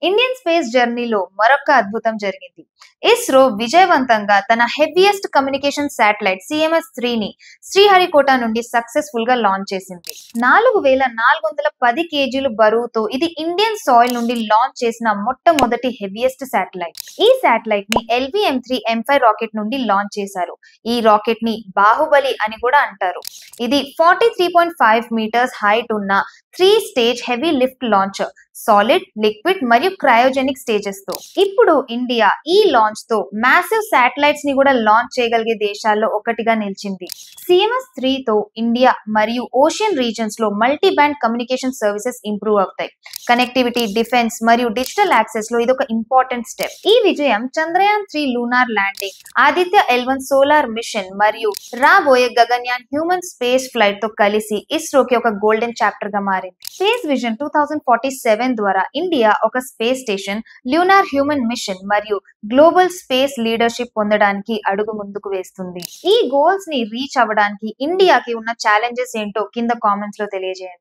Indian space జర్నీలో మరొక అద్భుతం జరిగింది. ఇస్రో విజయవంతంగా తన హెవీయెస్ట్ కమ్యూనికేషన్ శాటిలైట్ CMS-3ని శ్రీహరికోట నుండి సక్సెస్ఫుల్ గా లాంచ్ చేసింది. 4410 కేజీలు బరువుతో ఇది ఇండియన్ సాయిల్ నుండి లాంచ్ చేసిన మొట్టమొదటి హెవీయెస్ట్ శాటిలైట్. ఈ శాటిలైట్ ని LVM-3 M5 రాకెట్ నుండి లాంచ్ చేశారు. ఈ రాకెట్ ని బాహుబలి అని కూడా అంటారు. ఇది 43.5 మీటర్స్ హైట్ ఉన్న 3 stage heavy lift launcher, solid, liquid మరియు క్రయోజెనిక్ స్టేజెస్ తో. ఇప్పుడు ఇండియా ఈ లాంచ్ తో మ్యాసివ్ శాటిలైట్స్ ని కూడా లాంచ్ చేయగలిగే దేశాల్లో ఒకటిగా నిలిచింది. CMS-3 తో ఇండియా మరియు ఓషియన్ రీజన్స్ లో multi band communication services improve అవుతాయి. కనెక్టివిటీ, డిఫెన్స్ మరియు డిజిటల్ యాక్సెస్ లో ఇది ఒక ఇంపార్టెంట్ స్టెప్. ఈ విజయం Chandrayaan three lunar landing, Aditya L1 solar machine మరియు రాబోయే గగన్యాన్ హ్యూమన్ స్పేస్ ఫ్లైట్ తో కలిసి ఇస్రోకి ఒక గోల్డెన్ చాప్టర్ గా మారింది. స్పేస్ విజన్ 2047 ద్వారా ఇండియా ఒక space station, lunar human mission మరియు గ్లోబల్ స్పేస్ లీడర్షిప్ పొందడానికి అడుగు ముందుకు వేస్తుంది. ఈ గోల్స్ ని రీచ్ అవ్వడానికి ఇండియాకి ఉన్న ఛాలెంజెస్ ఏంటో కింద కామెంట్స్ లో తెలియజేయండి.